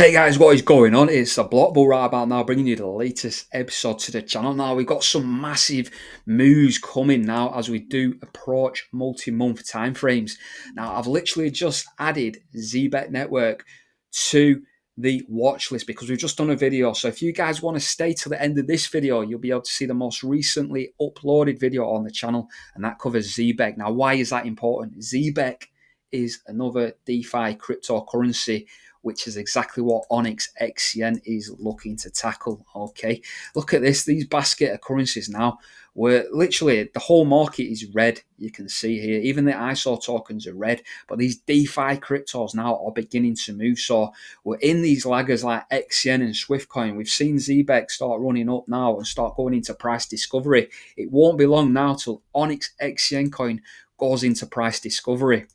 Hey guys, what is going on? It's a Block Bull right about now, bringing you the latest episode to the channel. Now we've got some massive moves coming now as we do approach multi-month timeframes. Now I've literally just added ZBet Network to the watch list because we've just done a video. So if you guys want to stay till the end of this video, you'll be able to see the most recently uploaded video on the channel, and that covers ZBEC. Now why is that important? ZBEC is another DeFi cryptocurrency, which is exactly what ONYX XCN is looking to tackle. Okay, look at this, these basket of currencies now, where literally the whole market is red. You can see here, even the ISO tokens are red, but these DeFi cryptos now are beginning to move. So we're in these laggers like XCN and Swiftcoin. We've seen ZBEC start running up now and start going into price discovery. It won't be long now till ONYX XCN coin goes into price discovery.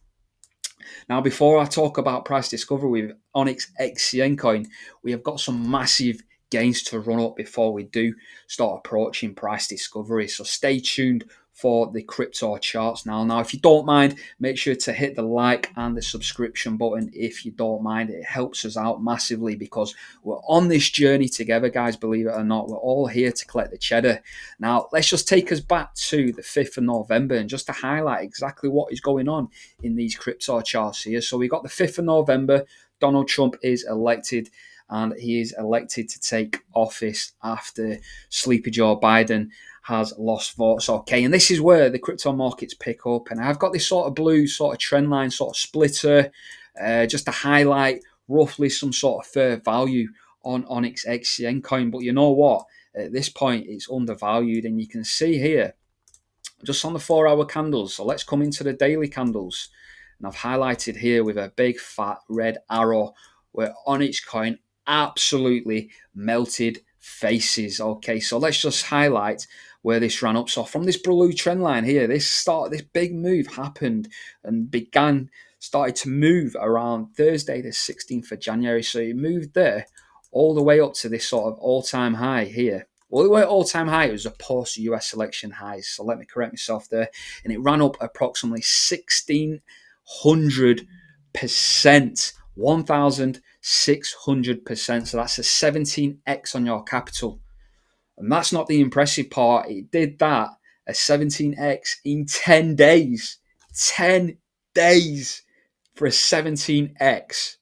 Now, before I talk about price discovery with ONYX XCN coin, we have got some massive gains to run up before we do start approaching price discovery. So stay tuned for the crypto charts now. Now, if you don't mind, make sure to hit the like and the subscription button if you don't mind. It helps us out massively because we're on this journey together, guys, believe it or not. We're all here to collect the cheddar. Now, let's just take us back to the 5th of November and just to highlight exactly what is going on in these crypto charts here. So we got the 5th of November, Donald Trump is elected, and he is elected to take office after Sleepy Joe Biden has lost votes. Okay, and this is where the crypto markets pick up, and I've got this sort of blue sort of trend line, sort of splitter, just to highlight roughly some sort of fair value on ONYX XCN coin. But you know what? At this point, it's undervalued, and you can see here, just on the 4-hour candles. So let's come into the daily candles, and I've highlighted here with a big fat red arrow where Onyxcoin absolutely melted faces. Okay, so let's just highlight where this ran up. So from this blue trend line here, this big move happened and started to move around Thursday the 16th of January. So it moved there all the way up to this sort of all-time high here. Well, the way all-time high, it was a post-US election high. So let me correct myself there. And it ran up approximately 1,600%, 1,600%. So that's a 17x on your capital. And that's not the impressive part. It did that, a 17x in 10 days. 10 days for a 17x.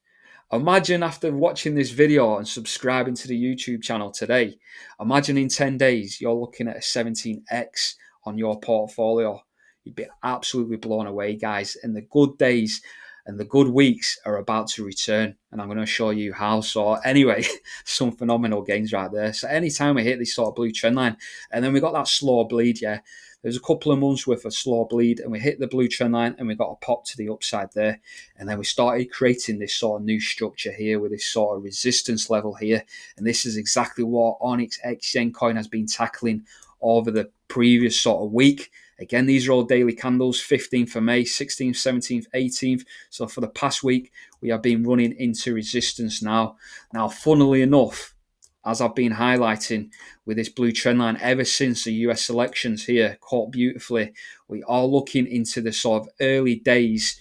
Imagine after watching this video and subscribing to the YouTube channel today, imagine in 10 days you're looking at a 17x on your portfolio. You'd be absolutely blown away, guys. And the good days and the good weeks are about to return, and I'm going to show you how. So anyway, some phenomenal gains right there. So anytime we hit this sort of blue trend line, and then we got that slow bleed, yeah, there's a couple of months worth of slow bleed, and we hit the blue trend line, and we got a pop to the upside there, and then we started creating this sort of new structure here with this sort of resistance level here, and this is exactly what ONYX XCN coin has been tackling over the previous sort of week. Again, these are all daily candles, 15th of May, 16th, 17th, 18th. So for the past week, we have been running into resistance now. Now, funnily enough, as I've been highlighting with this blue trend line ever since the US elections here, caught beautifully, we are looking into the sort of early days,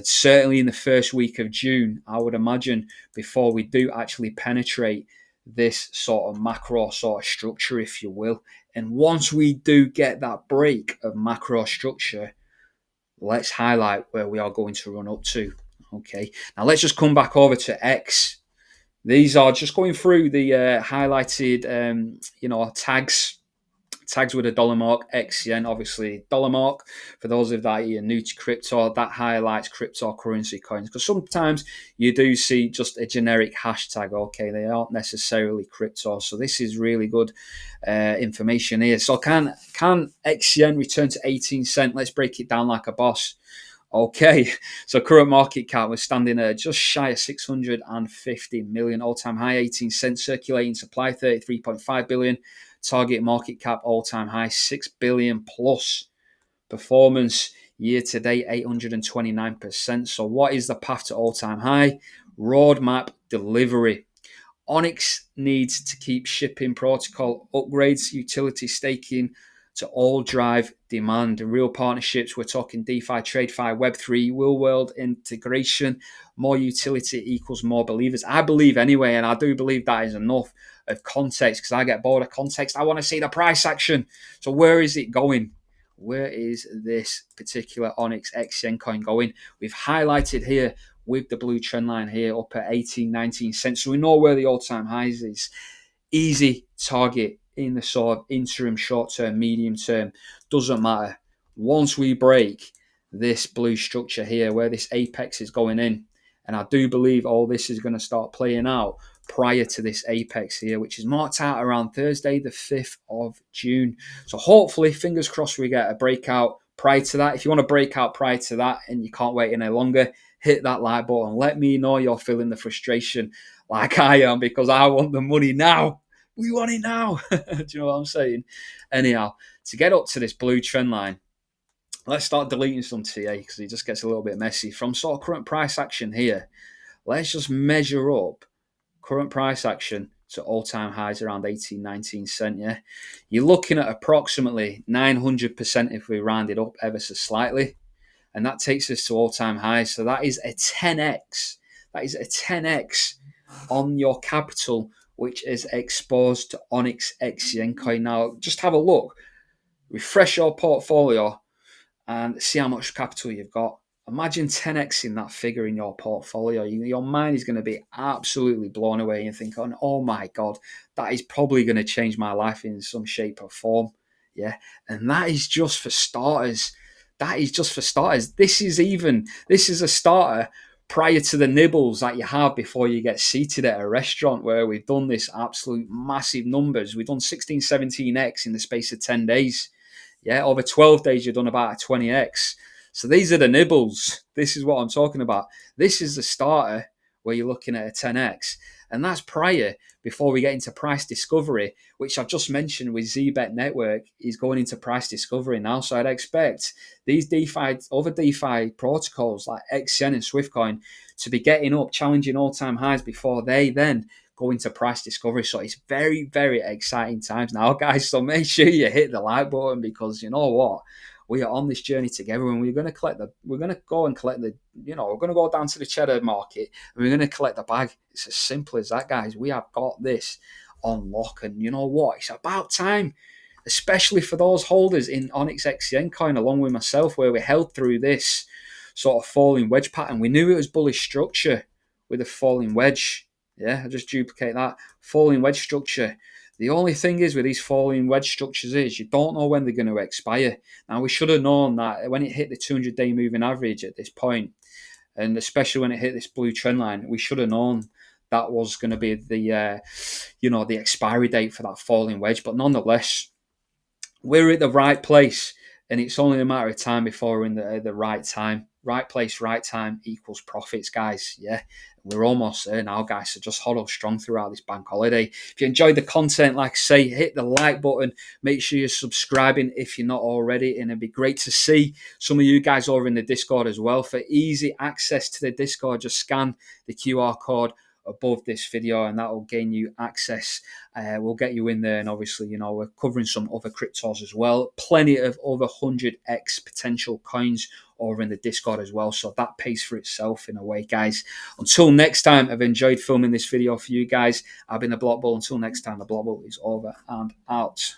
certainly in the first week of June, I would imagine, before we do actually penetrate this sort of macro sort of structure, if you will. And once we do get that break of macro structure, let's highlight where we are going to run up to. Okay, now let's just come back over to X. These are just going through the highlighted, tags with a dollar mark. XCN, obviously dollar mark. For those of that are new to crypto, that highlights cryptocurrency coins, because sometimes you do see just a generic hashtag. Okay, they aren't necessarily crypto, so this is really good information here. So can XCN return to 18 cent? Let's break it down like a boss. Okay, so current market cap was standing at just shy of 650 million, all-time high 18 cents, circulating supply 33.5 billion, target market cap all-time high 6 billion plus, performance year to date 829%. So what is the path to all-time high? Roadmap delivery. ONYX needs to keep shipping protocol upgrades, utility staking to all drive demand and real partnerships. We're talking DeFi, TradeFi, Web3, real world integration. More utility equals more believers. I believe anyway, and I do believe that is enough of context, because I get bored of context. I want to see the price action. So where is it going? Where is this particular ONYX XCN coin going? We've highlighted here with the blue trend line here up at 18, 19 cents. So we know where the all-time highs is. Easy target in the sort of interim, short term, medium term. Doesn't matter. Once we break this blue structure here, where this apex is going in, and I do believe all this is going to start playing out prior to this apex here, which is marked out around Thursday, the 5th of June. So hopefully, fingers crossed, we get a breakout prior to that. If you want to break out prior to that and you can't wait any longer, hit that like button. Let me know you're feeling the frustration like I am, because I want the money now. We want it now. Do you know what I'm saying? Anyhow, to get up to this blue trend line, let's start deleting some TA, because it just gets a little bit messy. From sort of current price action here, let's just measure up current price action to all-time highs around 18, 19 cents, yeah? You're looking at approximately 900% if we round it up ever so slightly. And that takes us to all-time highs. So that is a 10x. That is a 10x on your capital, which is exposed to ONYX XCN coin. Now, just have a look. Refresh your portfolio and see how much capital you've got. Imagine 10xing that figure in your portfolio. Your mind is going to be absolutely blown away and thinking, oh my God, that is probably going to change my life in some shape or form. Yeah. And that is just for starters. That is just for starters. This is a starter prior to the nibbles that you have before you get seated at a restaurant, where we've done this absolute massive numbers. We've done 16, 17x in the space of 10 days. Yeah, over 12 days, you've done about a 20x. So these are the nibbles. This is what I'm talking about. This is the starter where you're looking at a 10x. And that's prior, before we get into price discovery, which I've just mentioned with ZBet Network is going into price discovery now. So I'd expect these other DeFi protocols like XCN and Swiftcoin to be getting up, challenging all-time highs before they then go into price discovery. So it's very, very exciting times now, guys. So make sure you hit the like button, because you know what? We are on this journey together, and we're going to go down to the cheddar market, and we're going to collect the bag. It's as simple as that, guys. We have got this on lock, and you know what? It's about time, especially for those holders in ONYX XCN coin, along with myself, where we held through this sort of falling wedge pattern. We knew it was bullish structure with a falling wedge. Yeah, I'll just duplicate that. Falling wedge structure. The only thing is with these falling wedge structures is you don't know when they're going to expire. Now, we should have known that when it hit the 200-day moving average at this point, and especially when it hit this blue trend line, we should have known that was going to be the expiry date for that falling wedge. But nonetheless, we're at the right place, and it's only a matter of time before we're in the right time. Right place, right time equals profits, guys. Yeah, we're almost there now, guys. So just hold up strong throughout this bank holiday. If you enjoyed the content, like I say, hit the like button. Make sure you're subscribing if you're not already. And it'd be great to see some of you guys over in the Discord as well. For easy access to the Discord, just scan the QR code above this video, and that will gain you access. We'll get you in there, and obviously, we're covering some other cryptos as well. Plenty of over 100x potential coins over in the Discord as well, so that pays for itself in a way, guys. Until next time, I've enjoyed filming this video for you guys. I've been the Block Bull. Until next time, the Block Bull is over and out.